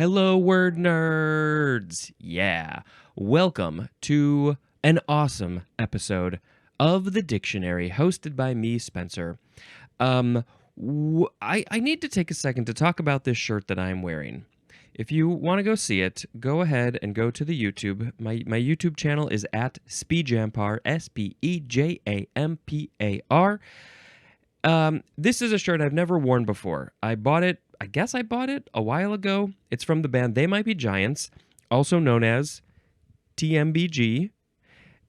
Hello, word nerds! Yeah, welcome to an awesome episode of the dictionary hosted by me, Spencer. I need to take a second to talk about this shirt that I'm wearing. If you want to go see it, go ahead and go to the YouTube. My YouTube channel is at Speejampar, Spejampar. This is a shirt I've never worn before. I bought it, I guess I bought it a while ago. It's from the band They Might Be Giants, also known as TMBG.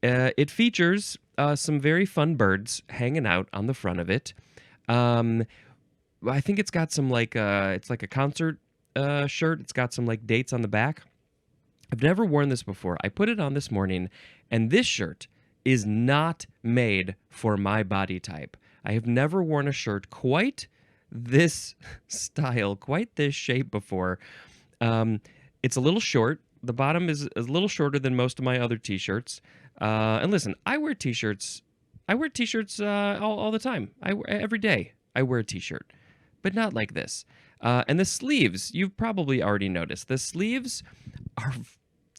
It features some very fun birds hanging out on the front of it. Um, I think it's got some it's like a concert shirt. It's got some like dates on the back. I've never worn this before. I put it on this morning, and this shirt is not made for my body type. I have never worn a shirt quite this style, quite this shape before. It's a little short. The bottom is a little shorter than most of my other t-shirts. And listen, I wear t-shirts. I wear t-shirts all the time. Every day I wear a t-shirt, but not like this. And the sleeves, you've probably already noticed. The sleeves are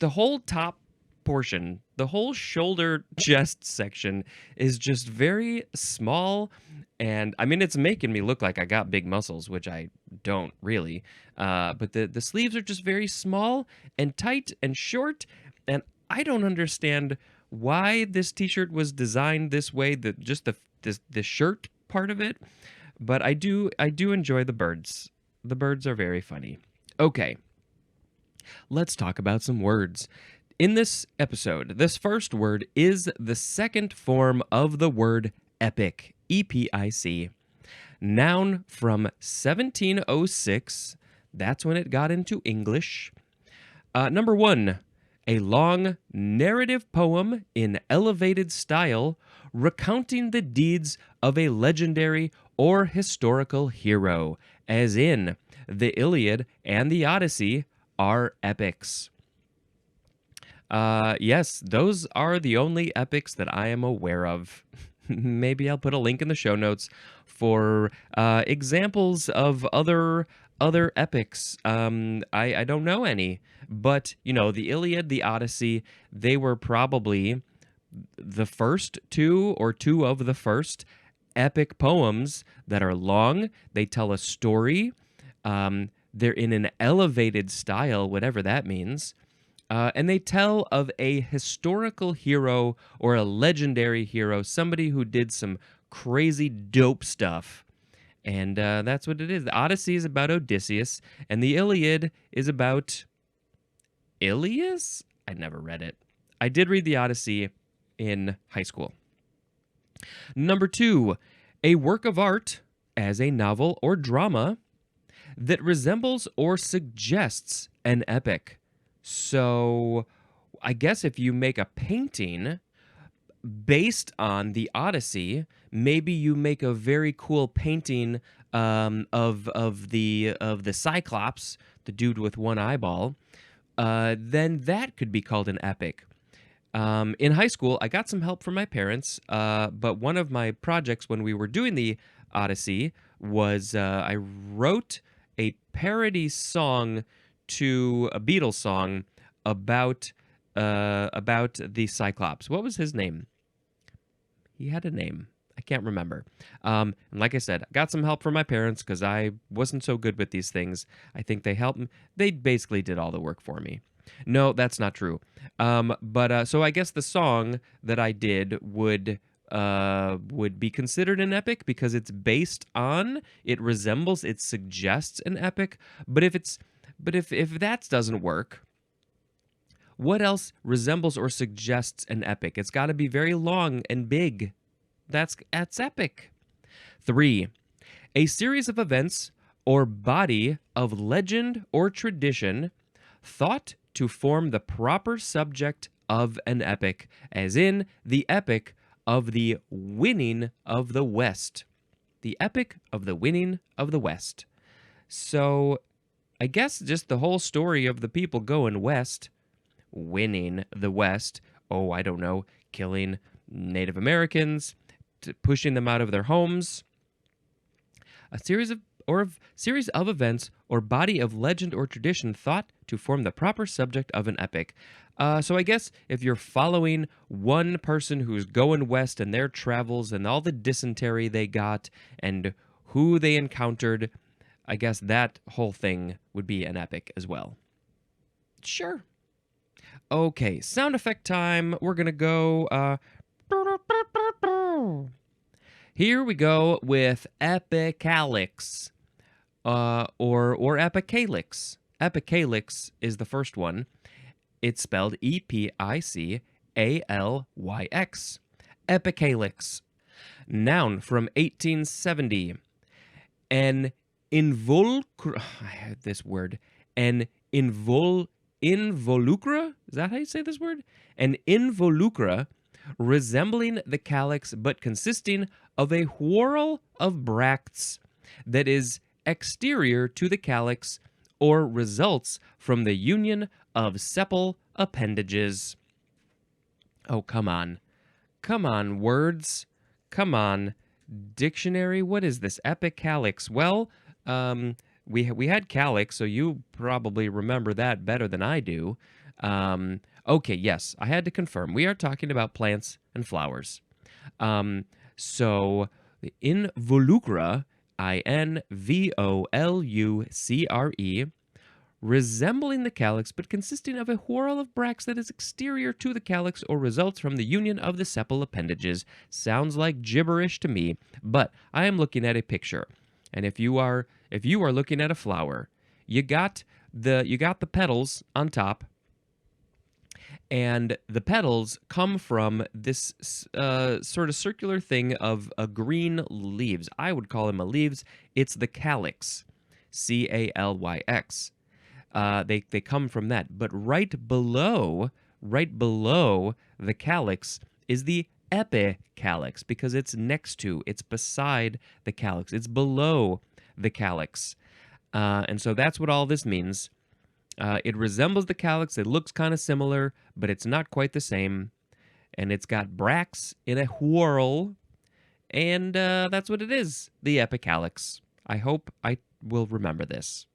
the whole top portion, the whole shoulder chest section is just very small. And I mean, it's making me look like I got big muscles, which I don't really. But the sleeves are just very small and tight and short. And I don't understand why this t-shirt was designed this way, the shirt part of it. But I do enjoy the birds. The birds are very funny. Okay, let's talk about some words. In this episode, this first word is the second form of the word epic, E-P-I-C. Noun from 1706. That's when it got into English. Number one, a long narrative poem in elevated style recounting the deeds of a legendary or historical hero, as in the Iliad and the Odyssey are epics. Yes, those are the only epics that I am aware of. Maybe I'll put a link in the show notes for examples of other epics. I don't know any, but you know, the Iliad, the Odyssey, they were probably the first two or two of the first epic poems that are long. They tell a story. They're in an elevated style, whatever that means. And they tell of a historical hero or a legendary hero, somebody who did some crazy dope stuff. And that's what it is. The Odyssey is about Odysseus, and the Iliad is about Ilias? I never read it. I did read the Odyssey in high school. Number two, a work of art as a novel or drama that resembles or suggests an epic. So I guess if you make a painting based on the Odyssey, maybe you make a very cool painting of the Cyclops, the dude with one eyeball. Then that could be called an epic. In high school, I got some help from my parents, but one of my projects when we were doing the Odyssey was I wrote a parody song to a Beatles song about the Cyclops. What was his name? He had a name. I can't remember. And like I said, I got some help from my parents because I wasn't so good with these things. I think they helped me. They basically did all the work for me. No, that's not true. But so I guess the song that I did would be considered an epic because it's based on, it resembles, it suggests an epic. But if that doesn't work, what else resembles or suggests an epic? It's got to be very long and big. That's epic. 3. A series of events or body of legend or tradition thought to form the proper subject of an epic, as in the epic of the winning of the West. The epic of the winning of the West. So I guess just the whole story of the people going west, winning the West. Oh, I don't know, killing Native Americans, pushing them out of their homes. A series of events or body of legend or tradition thought to form the proper subject of an epic. So I guess if you're following one person who's going west and their travels and all the dysentery they got and who they encountered, I guess that whole thing would be an epic as well. Sure. Okay, sound effect time. We're gonna go. Here we go with epicalix, or epicalix. Epicalix is the first one. It's spelled Epicallyx. Epicalix. Noun from 1870. An involucra. I had this word. An involucra? Is that how you say this word? An involucra resembling the calyx but consisting of a whorl of bracts that is exterior to the calyx or results from the union of sepal appendages. Oh, come on. Come on, words. Come on. Dictionary, what is this? Epicalix. Well, we had calyx, so you probably remember that better than I do. Okay, yes, I had to confirm. We are talking about plants and flowers. So the involucra, involucre, resembling the calyx but consisting of a whorl of bracts that is exterior to the calyx or results from the union of the sepal appendages. Sounds like gibberish to me, but I am looking at a picture. And if you are looking at a flower, you got the petals on top, and the petals come from this sort of circular thing of green leaves. I would call them leaves. It's the calyx, Calyx. They come from that. But right below the calyx is the epicalix, because it's beside the calyx. It's below the calyx. And so that's what all this means. It resembles the calyx. It looks kind of similar, but it's not quite the same. And it's got bracts in a whorl. And that's what it is, the epicalix. I hope I will remember this.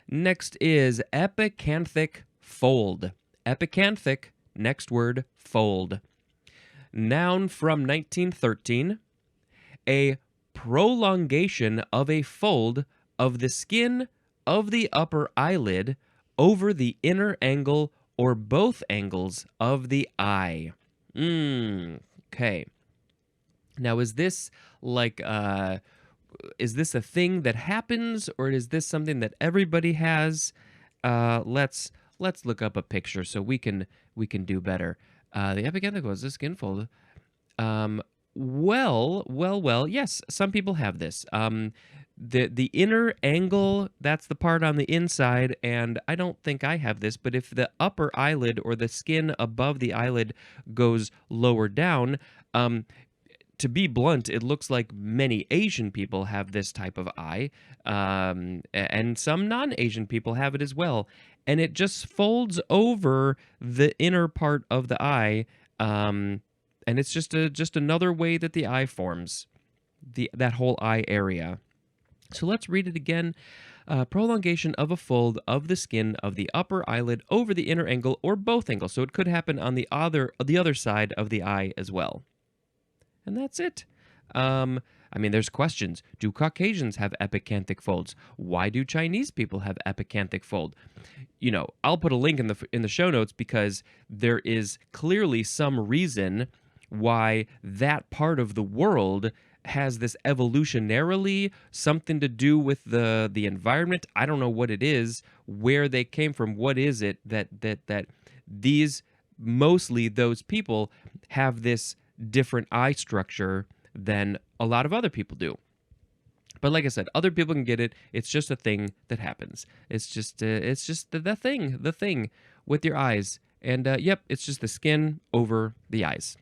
Next is epicanthic fold. Epicanthic, next word, fold. Noun from 1913. A prolongation of a fold of the skin of the upper eyelid over the inner angle or both angles of the eye. Okay. Now, is this like is this a thing that happens, or is this something that everybody has? Let's look up a picture so we can do better. The epicanthic was the skin fold. Well, yes, some people have this. The inner angle, that's the part on the inside, and I don't think I have this, but if the upper eyelid or the skin above the eyelid goes lower down, to be blunt, it looks like many Asian people have this type of eye, and some non-Asian people have it as well, and it just folds over the inner part of the eye, and it's just another way that the eye forms, that whole eye area. So let's read it again. Prolongation of a fold of the skin of the upper eyelid over the inner angle or both angles. So it could happen on the other side of the eye as well. And that's it. I mean, there's questions. Do Caucasians have epicanthic folds? Why do Chinese people have epicanthic fold? You know, I'll put a link in the show notes, because there is clearly some reason why that part of the world has this evolutionarily something to do with the environment. I don't know what it is, where they came from. What is it that these, mostly those people, have this different eye structure than a lot of other people do? But like I said, other people can get it. It's just a thing that happens. It's just the thing with your eyes. And yep, it's just the skin over the eyes.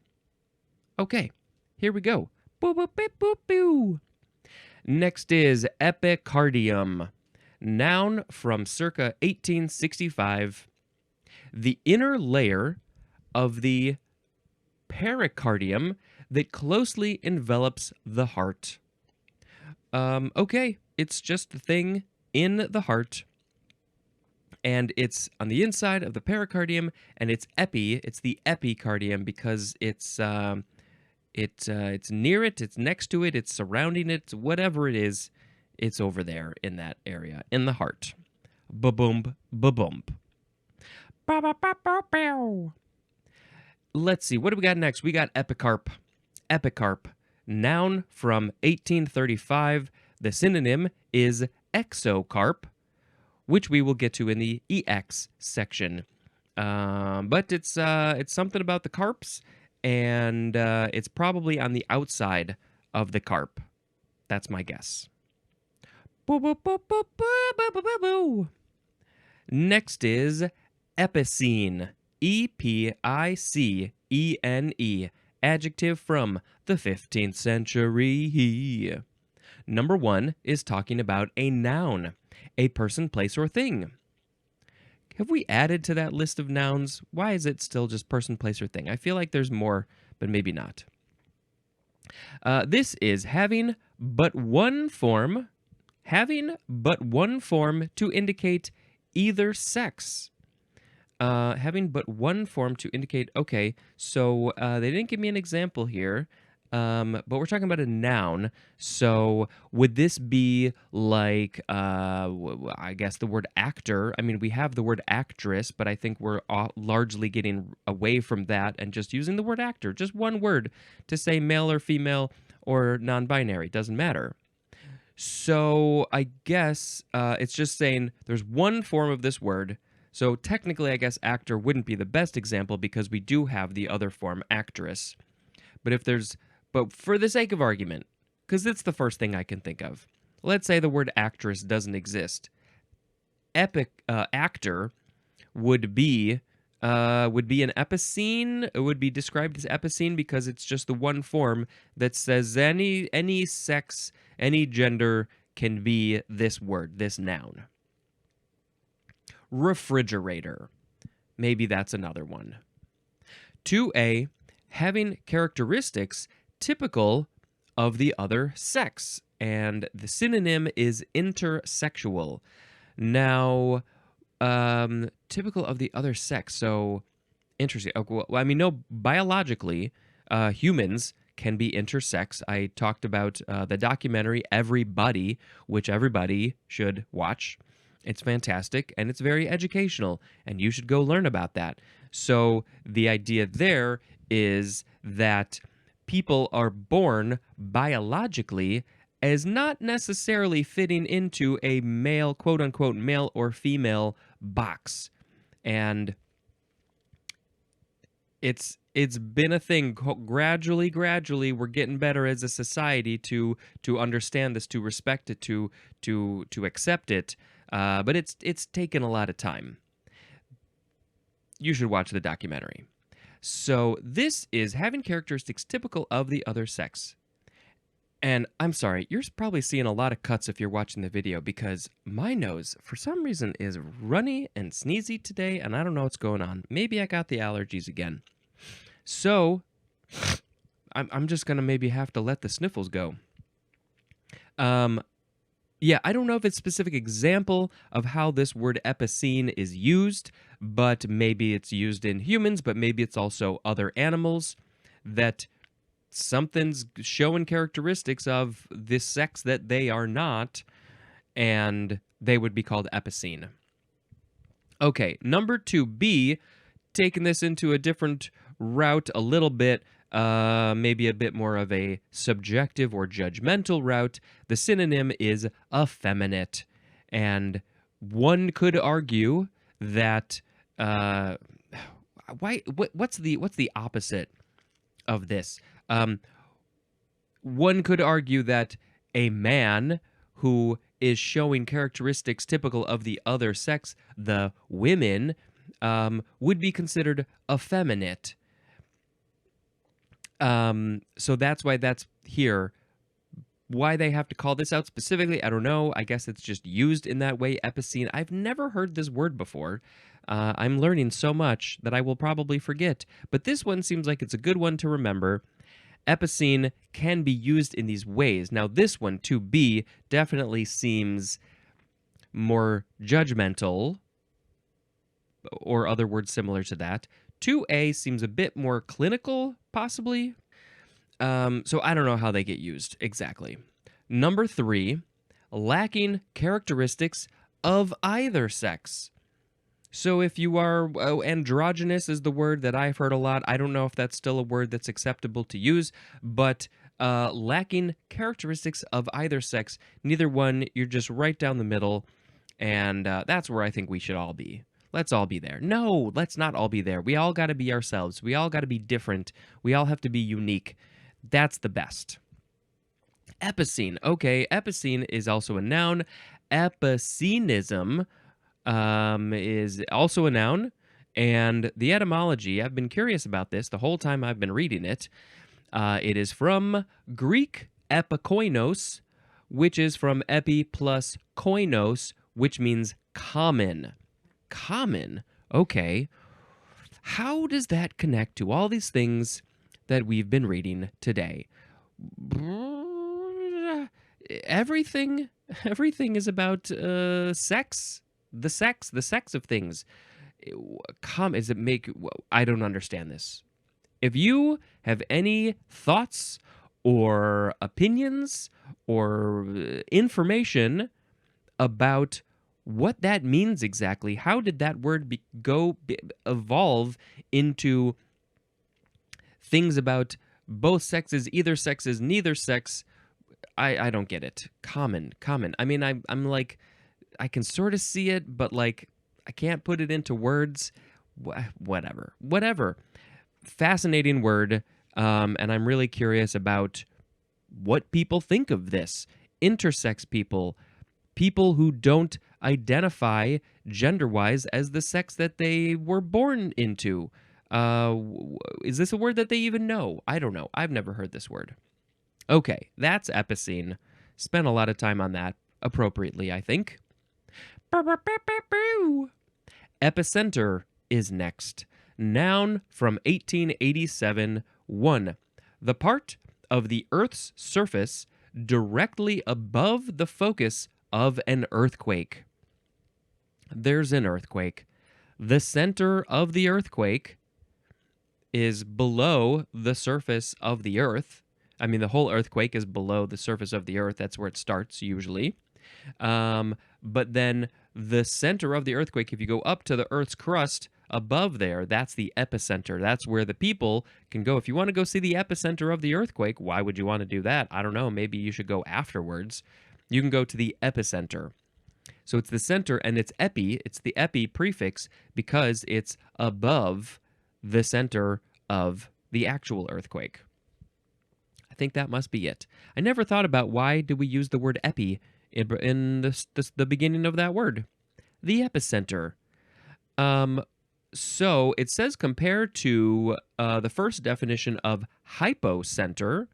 Okay, here we go. Boo, boo, beep, boo, boo. Next is epicardium. Noun from circa 1865. The inner layer of the pericardium that closely envelops the heart. Okay, it's just the thing in the heart, and it's on the inside of the pericardium, and it's the epicardium because it's near it, it's next to it, it's surrounding it, whatever it is, it's over there in that area, in the heart. Ba-boom, ba-boom. Ba-ba-ba-ba-bow. Let's see, what do we got next? We got epicarp. Epicarp, noun from 1835. The synonym is exocarp, which we will get to in the EX section. But it's something about the carps, and it's probably on the outside of the carp. That's my guess. Boo, boo, boo, boo, boo, boo, boo, boo, boo. Next is epicene. Epicene. Adjective from the 15th century. Number 1 is talking about a noun, a person, place, or thing. Have we added to that list of nouns? Why is it still just person, place, or thing? I feel like there's more, but maybe not. This is having but one form to indicate either sex. Having but one form to indicate, okay, so they didn't give me an example here, but we're talking about a noun. So would this be like, I guess the word actor? I mean, we have the word actress, but I think we're largely getting away from that and just using the word actor, just one word to say male or female or non-binary, doesn't matter. So I guess it's just saying there's one form of this word. So technically, I guess actor wouldn't be the best example because we do have the other form, actress. But for the sake of argument, because it's the first thing I can think of, let's say the word actress doesn't exist. Actor would be an epicene. It would be described as epicene because it's just the one form that says any sex, any gender can be this word, this noun. Refrigerator. Maybe that's another one. 2A, having characteristics typical of the other sex, and the synonym is intersexual. Now, typical of the other sex, so interesting. Well, I mean, no, biologically, humans can be intersex. I talked about the documentary Everybody, which everybody should watch. It's fantastic, and it's very educational, and you should go learn about that. So the idea there is that people are born biologically as not necessarily fitting into a male, quote-unquote, male or female box. And it's been a thing. Gradually, we're getting better as a society to understand this, to respect it, to accept it. But it's taken a lot of time. You should watch the documentary. So this is having characteristics typical of the other sex. And I'm sorry, you're probably seeing a lot of cuts if you're watching the video because my nose, for some reason, is runny and sneezy today, and I don't know what's going on. Maybe I got the allergies again. So I'm just going to maybe have to let the sniffles go. Yeah, I don't know if it's a specific example of how this word epicene is used, but maybe it's used in humans, but maybe it's also other animals, that something's showing characteristics of this sex that they are not, and they would be called epicene. Okay, number 2B, taking this into a different route a little bit, maybe a bit more of a subjective or judgmental route. The synonym is effeminate, and one could argue that what's the opposite of this? One could argue that a man who is showing characteristics typical of the other sex, the women, would be considered effeminate. So that's why that's here. Why they have to call this out specifically, I don't know. I guess it's just used in that way, epicene. I've never heard this word before. I'm learning so much that I will probably forget. But this one seems like it's a good one to remember. Epicene can be used in these ways. Now, this one, to be, definitely seems more judgmental, or other words similar to that. 2A seems a bit more clinical, possibly. So I don't know how they get used exactly. Number 3, lacking characteristics of either sex. So if you are androgynous is the word that I've heard a lot. I don't know if that's still a word that's acceptable to use, but lacking characteristics of either sex, neither one, you're just right down the middle, and that's where I think we should all be. Let's all be there. No, let's not all be there. We all got to be ourselves. We all got to be different. We all have to be unique. That's the best. Epicene. Okay, epicene is also a noun. Epicenism is also a noun, and the etymology, I've been curious about this the whole time I've been reading it. It is from Greek epikoinos, which is from epi plus koinos, which means common. Common? Okay. How does that connect to all these things that we've been reading today? Everything is about sex. The sex of things. Is it make? I don't understand this. If you have any thoughts or opinions or information about what that means exactly, how did that word evolve into things about both sexes, either sexes, neither sex? I don't get it. Common. I mean, I'm like, I can sort of see it, but like I can't put it into words. Whatever. Fascinating word, and I'm really curious about what people think of this. Intersex people who don't identify gender-wise as the sex that they were born into. Is this a word that they even know? I don't know. I've never heard this word. Okay, that's epicene. Spent a lot of time on that appropriately, I think. Epicenter is next. Noun from 1887. 1. The part of the Earth's surface directly above the focus of an earthquake. There's an earthquake. The center of the earthquake is below the surface of the Earth. I mean, the whole earthquake is below the surface of the Earth. That's where it starts, usually. But then the center of the earthquake, if you go up to the Earth's crust above there, that's the epicenter. That's where the people can go. If you want to go see the epicenter of the earthquake, why would you want to do that? I don't know. Maybe you should go afterwards. You can go to the epicenter. So it's the center, and it's epi. It's the epi prefix because it's above the center of the actual earthquake. I think that must be it. I never thought about why did we use the word epi in the beginning of that word. The epicenter. So it says compared to the first definition of hypocenter,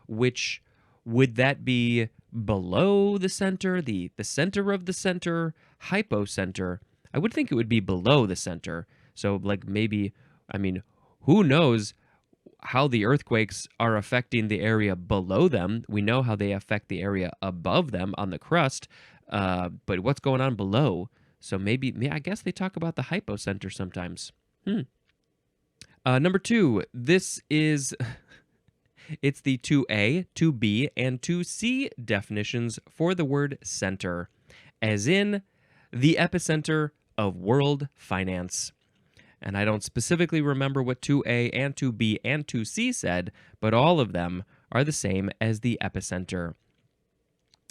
which would that be below the center, the center of the center, hypocenter? I would think it would be below the center. So like maybe, I mean, who knows how the earthquakes are affecting the area below them. We know how they affect the area above them on the crust, but what's going on below? So maybe, I guess they talk about the hypocenter sometimes. Number 2, this is, it's the 2A, 2B, and 2C definitions for the word center, as in the epicenter of world finance. And I don't specifically remember what 2A and 2B and 2C said, but all of them are the same as the epicenter.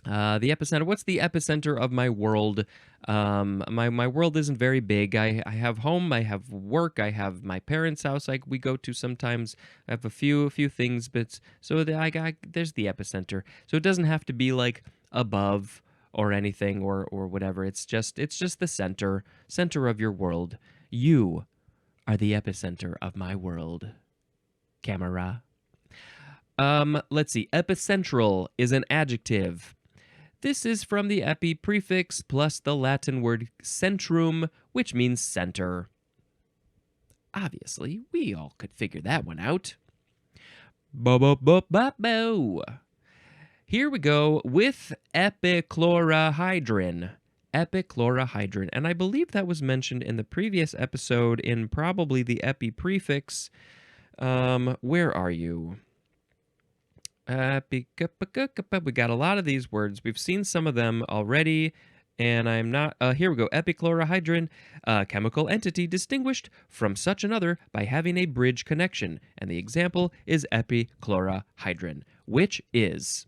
The epicenter, what's the epicenter of my world? My world isn't very big. I have home, I have work, I have my parents' house we go to sometimes. I have a few things, but so there's the epicenter. So it doesn't have to be like above or anything or whatever. It's just the center of your world. You are the epicenter of my world. Camera. Let's see. Epicentral is an adjective. This is from the epi prefix plus the Latin word centrum, which means center. Obviously, we all could figure that one out. Bo bo bo bo bo. Here we go with epichlorohydrin. Epichlorohydrin. And I believe that was mentioned in the previous episode in probably the epi prefix. Where are you? We got a lot of these words. We've seen some of them already. And I'm not, here we go. Epichlorohydrin, a chemical entity distinguished from such another by having a bridge connection. And the example is epichlorohydrin, which is,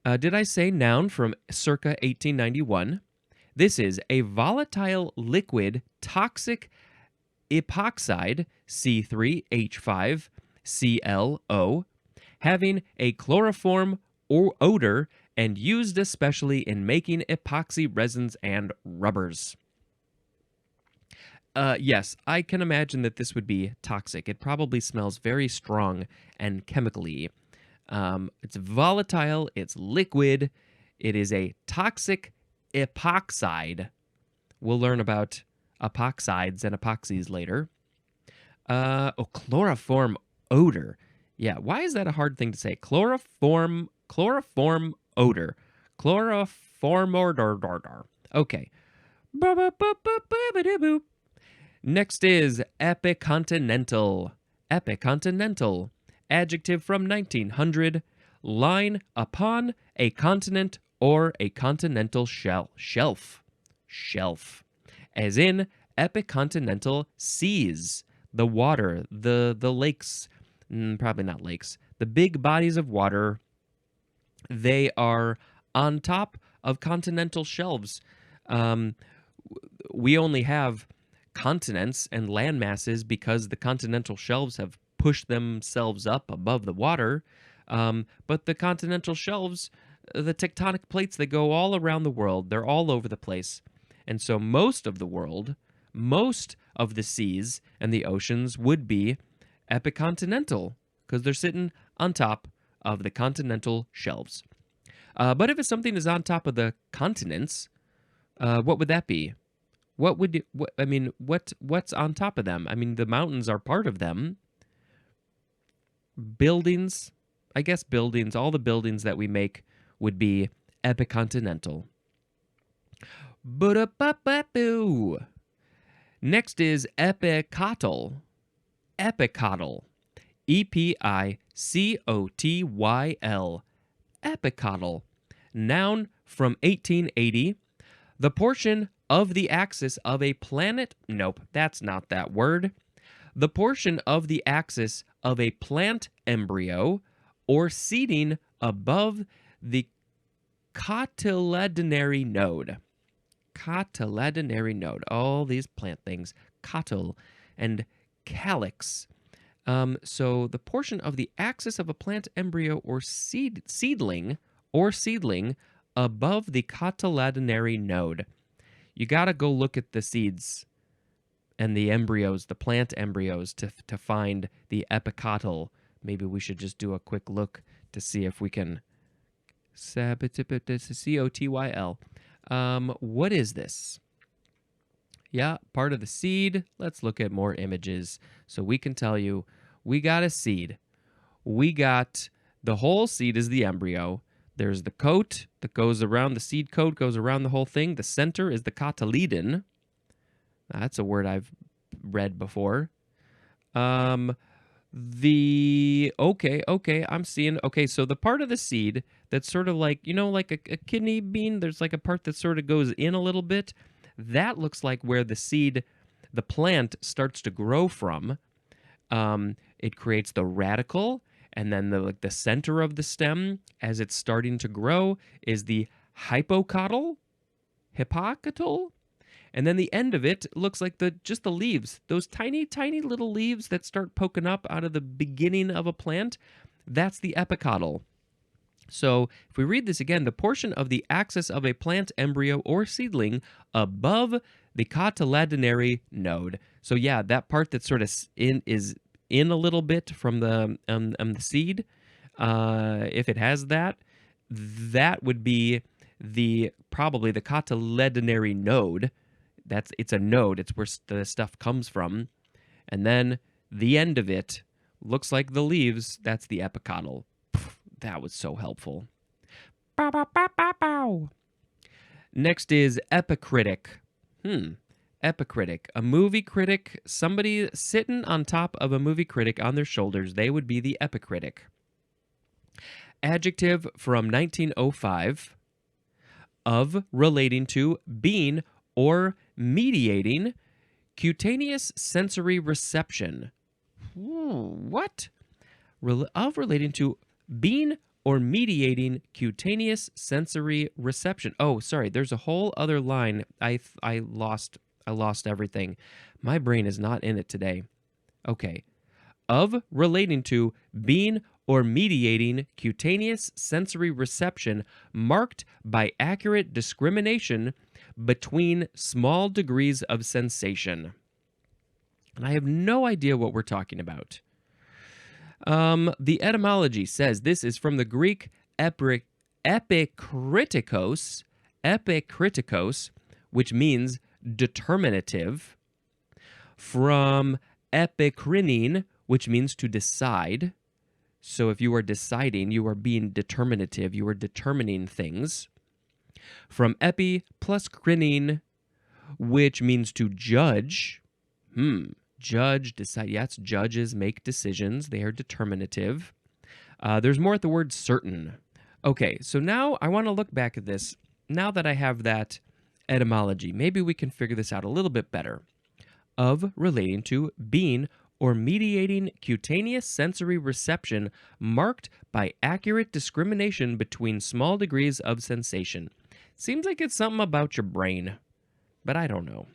did I say noun from circa 1891? This is a volatile liquid toxic epoxide, C3H5ClO, having a chloroform or odor and used especially in making epoxy resins and rubbers. Yes, I can imagine that this would be toxic. It probably smells very strong and chemically. It's volatile, it's liquid, it is a toxic epoxide. We'll learn about epoxides and epoxies later. Chloroform odor. Yeah, why is that a hard thing to say? Chloroform odor. Chloroform odor. Okay. Next is epicontinental. Epicontinental. Adjective from 1900. Lying upon a continent or a continental shelf. Shelf. As in epicontinental seas. The water, the lakes, probably not lakes, the big bodies of water, they are on top of continental shelves. We only have continents and land masses because the continental shelves have pushed themselves up above the water. But the continental shelves, the tectonic plates, they go all around the world. They're all over the place. And so most of the world, most of the seas and the oceans would be epicontinental because they're sitting on top of the continental shelves. But if something is on top of the continents, what would that be? What's on top of them? I mean, the mountains are part of them. Buildings, I guess buildings, all the buildings that we make would be epicontinental. Ba-da-ba-ba-boo. Next is epicotyl. Epicotyl. Epicotyle. Epicotyl. Noun from 1880. The portion of the axis of a planet. Nope, that's not that word. The portion of the axis of a plant embryo or seeding above the cotyledonary node. Cotyledonary node. All these plant things. Cotyl and calyx. So the portion of the axis of a plant embryo or seedling above the cotyledonary node. You got to go look at the seeds and the embryos, the plant embryos, to find the epicotyl. Maybe we should just do a quick look to see if we can. Cotyl. What is this? Yeah, part of the seed. Let's look at more images so we can tell you we got a seed. We got the whole seed is the embryo. There's the coat that goes around, the seed coat goes around the whole thing. The center is the cotyledon. That's a word I've read before. I'm seeing, so the part of the seed that's sort of like, like a kidney bean, there's like a part that sort of goes in a little bit. That looks like where the seed, the plant starts to grow from. It creates the radicle, and then the center of the stem, as it's starting to grow, is the hypocotyl, and then the end of it looks like just the leaves, those tiny, tiny little leaves that start poking up out of the beginning of a plant. That's the epicotyl. So if we read this again, the portion of the axis of a plant embryo or seedling above the cotyledonary node. So yeah, that part that sort of is in a little bit from the seed, if it has that would be probably the cotyledonary node. It's a node. It's where the stuff comes from, and then the end of it Looks like the leaves. That's the epicotyl. That was so helpful. Bow, bow, bow, bow, bow. Next is epicritic. Epicritic. A movie critic, somebody sitting on top of a movie critic on their shoulders. They would be the epicritic. Adjective from 1905 of relating to, being, or mediating cutaneous sensory reception. What? Of relating to, being, or mediating cutaneous sensory reception. Oh, sorry. There's a whole other line. I lost everything. My brain is not in it today. Okay. Of relating to, being, or mediating cutaneous sensory reception marked by accurate discrimination between small degrees of sensation. And I have no idea what we're talking about. The etymology says this is from the Greek epikritikos, which means determinative, from epikrenein, which means to decide. So if you are deciding, you are being determinative, you are determining things. From epi plus krenein, which means to judge. Judge, decide. Yes, judges make decisions. They are determinative. There's more at the word certain. Okay, so now I want to look back at this. Now that I have that etymology, maybe we can figure this out a little bit better. Of relating to, being, or mediating cutaneous sensory reception marked by accurate discrimination between small degrees of sensation. Seems like it's something about your brain, but I don't know.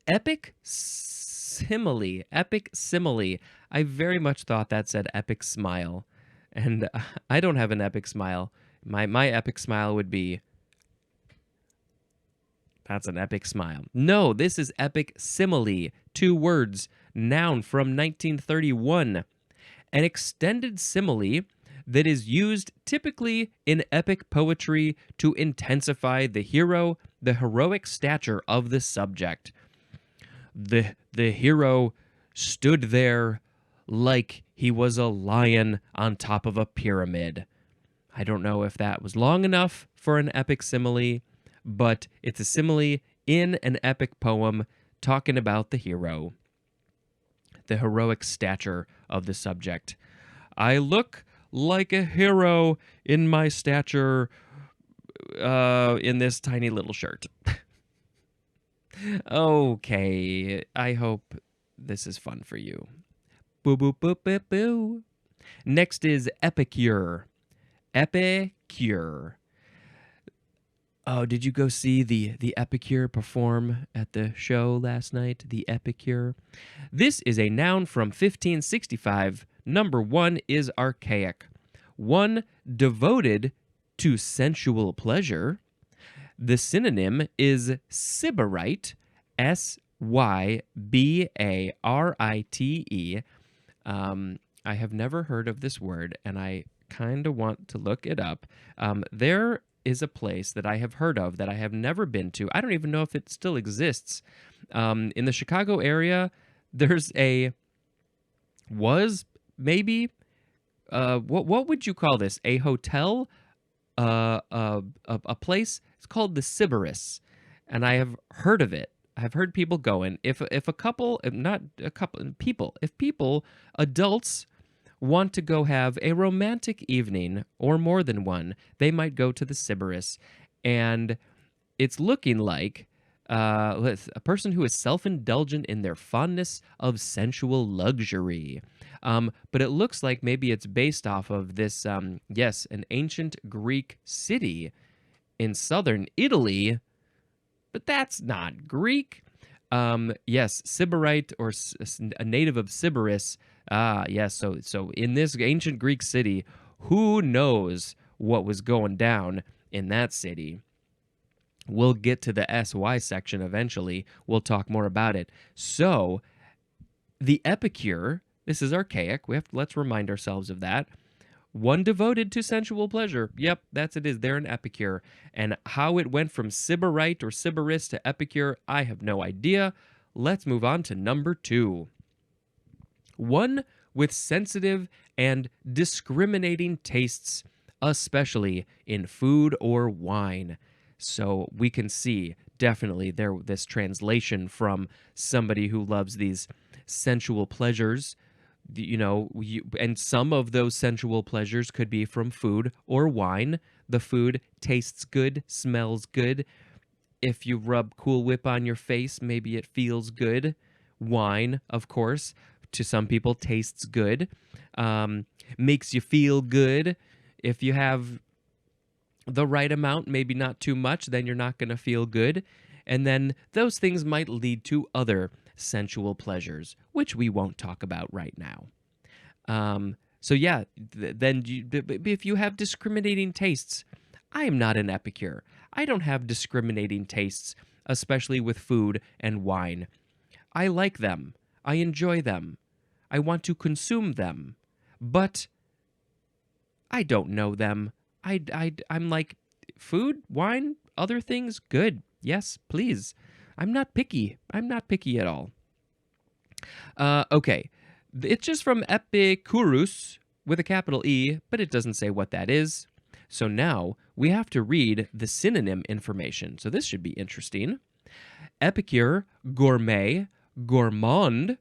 Epic simile. Epic simile. I very much thought that said epic smile. And I don't have an epic smile. My epic smile would be... That's an epic smile. No, this is epic simile. 2 words. Noun from 1931. An extended simile that is used typically in epic poetry to intensify the heroic stature of the subject. The hero stood there like he was a lion on top of a pyramid. I don't know if that was long enough for an epic simile, but it's a simile in an epic poem talking about the hero, the heroic stature of the subject. I look like a hero in my stature in this tiny little shirt. Okay, I hope this is fun for you. Boo, boo, boo, boo, boo. Next is epicure. Epicure. Oh, did you go see the epicure perform at the show last night? The epicure. This is a noun from 1565. Number 1 is archaic. 1 devoted to sensual pleasure. The synonym is sybarite, Sybarite. I have never heard of this word, and I kind of want to look it up. There is a place that I have heard of that I have never been to. I don't even know if it still exists. In the Chicago area, there's what would you call this? A hotel? A place? It's called the Sybaris, and I have heard of it. I've heard people going. If people, adults want to go have a romantic evening or more than one, they might go to the Sybaris, and it's looking like a person who is self-indulgent in their fondness of sensual luxury. But it looks like maybe it's based off of this, an ancient Greek city in southern Italy, but that's not Greek. Sybarite, or a native of Sybaris. So in this ancient Greek city, who knows what was going down in that city? We'll get to the SY section eventually. We'll talk more about it. So, the epicure, this is archaic. Let's remind ourselves of that. 1 devoted to sensual pleasure. Yep, that's it is. They're an epicure. And how it went from Sybarite or Sybaris to epicure, I have no idea. let's move on to number 2. One with sensitive and discriminating tastes, especially in food or wine. So we can see definitely this translation from somebody who loves these sensual pleasures. And some of those sensual pleasures could be from food or wine. The food tastes good, smells good. If you rub Cool Whip on your face, maybe it feels good. Wine, of course, to some people tastes good, makes you feel good. If you have the right amount, maybe not too much, then you're not going to feel good. And then those things might lead to other sensual pleasures, which we won't talk about right now. So yeah, if you have discriminating tastes, I am not an epicure. I don't have discriminating tastes, especially with food and wine. I like them. I enjoy them. I want to consume them. But I don't know them. I'm like, food, wine, other things, good. Yes, please. I'm not picky. I'm not picky at all. Okay. It's just from Epicurus with a capital E, but it doesn't say what that is. So now we have to read the synonym information. So this should be interesting. Epicure, gourmet, gourmand,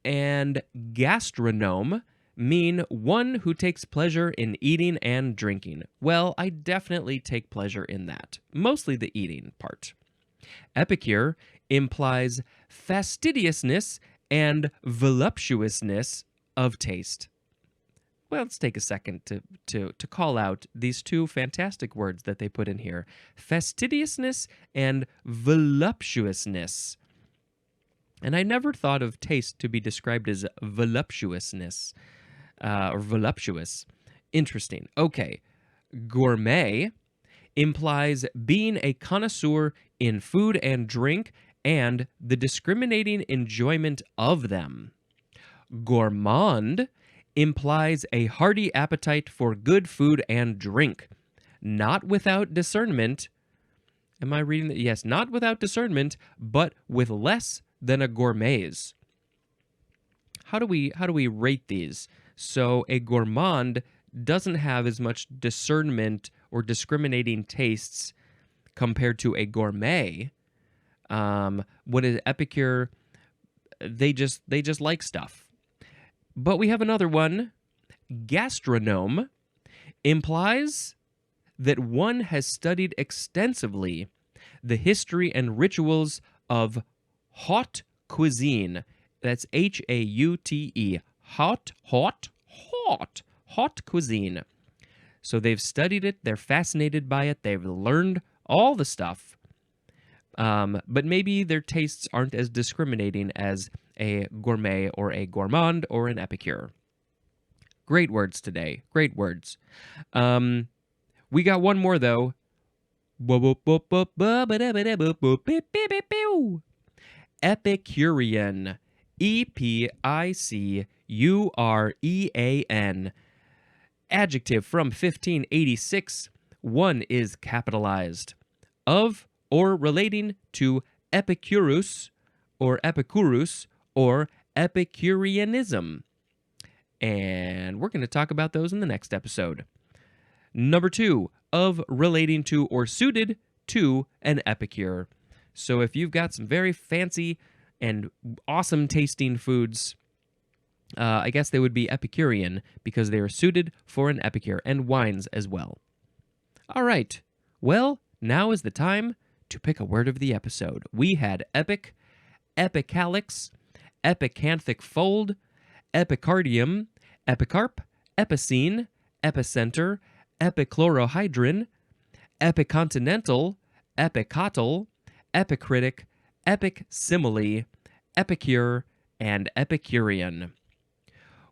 and gastronome mean one who takes pleasure in eating and drinking. Well, I definitely take pleasure in that, mostly the eating part. Epicure implies fastidiousness and voluptuousness of taste. Well, let's take a second to call out these two fantastic words that they put in here. Fastidiousness and voluptuousness. And I never thought of taste to be described as voluptuousness, or voluptuous. Interesting. Okay. Gourmet implies being a connoisseur in food and drink and the discriminating enjoyment of them. Gourmand implies a hearty appetite for good food and drink, not without discernment. Am I reading that? Yes, not without discernment, but with less than a gourmet's. How do we rate these? So a gourmand doesn't have as much discernment or discriminating tastes compared to a gourmet. What is epicure? They just like stuff. But we have another one. Gastronome implies that one has studied extensively the history and rituals of haute cuisine. That's Haute. Haute cuisine. So they've studied it, they're fascinated by it, they've learned all the stuff. But maybe their tastes aren't as discriminating as a gourmet or a gourmand or an epicure. Great words today. Great words. We got one more, though. Epicurean. Epicurean. Adjective from 1586. One is capitalized. Of or relating to Epicurus or Epicureanism. And we're going to talk about those in the next episode. Number 2, of relating to or suited to an epicure. So if you've got some very fancy and awesome tasting foods, I guess they would be Epicurean because they are suited for an epicure, and wines as well. All right. Well, now is the time to pick a word of the episode. We had epic, epicalix, epicanthic fold, epicardium, epicarp, epicene, epicenter, epichlorohydrin, epicontinental, epicotyl, epicritic, epic simile, epicure, and epicurean.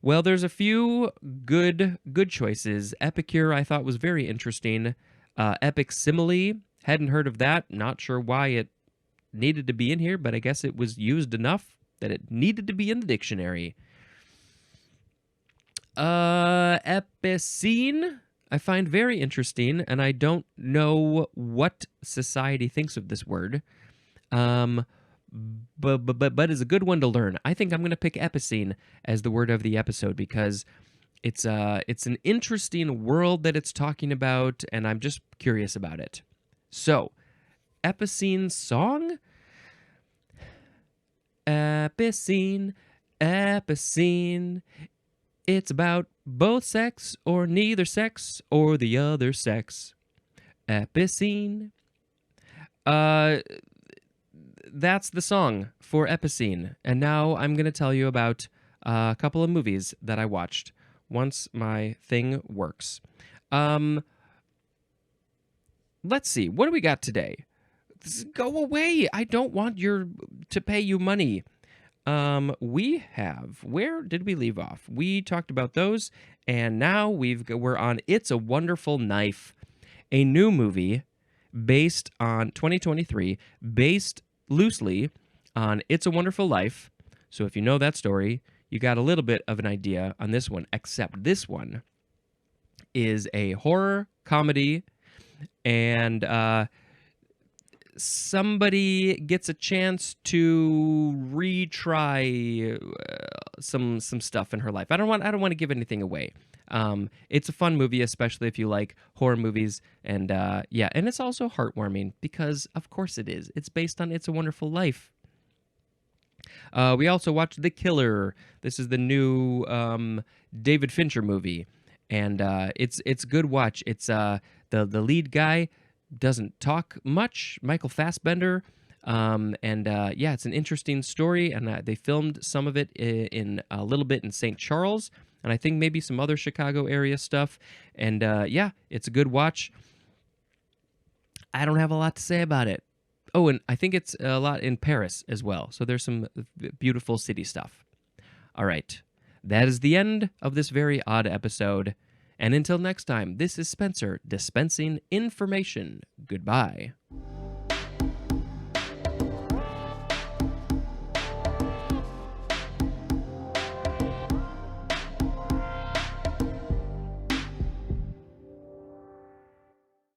Well, there's a few good choices. Epicure I thought was very interesting. Epic simile, hadn't heard of that. Not sure why it needed to be in here, but I guess it was used enough that it needed to be in the dictionary. Epicene I find very interesting, and I don't know what society thinks of this word. but is a good one to learn. I think I'm going to pick epicene as the word of the episode because it's an interesting world that it's talking about, and I'm just curious about it. So, epicene song? Epicene, epicene. It's about both sex or neither sex or the other sex. Epicene. Uh, that's the song for epicene. And now I'm going to tell you about a couple of movies that I watched once my thing works. Let's see. What do we got today? Go away. I don't want to pay you money. We have, where did we leave off? We talked about those, and now we're on It's a Wonderful Knife, a new movie based on 2023, based loosely on It's a Wonderful Life. So if you know that story, you got a little bit of an idea on this one, except this one is a horror comedy, and somebody gets a chance to retry some stuff in her life. I don't want to give anything away. It's a fun movie, especially if you like horror movies, and and it's also heartwarming because, of course, it is. It's based on It's a Wonderful Life. We also watched The Killer. This is the new David Fincher movie, and it's a good watch. It's the lead guy doesn't talk much, Michael Fassbender, it's an interesting story, and they filmed some of it in a little bit in St. Charles, and I think maybe some other Chicago area stuff, and it's a good watch. I don't have a lot to say about it. Oh, and I think it's a lot in Paris as well, so there's some beautiful city stuff. All right, that is the end of this very odd episode. And until next time, this is Spencer dispensing information. Goodbye.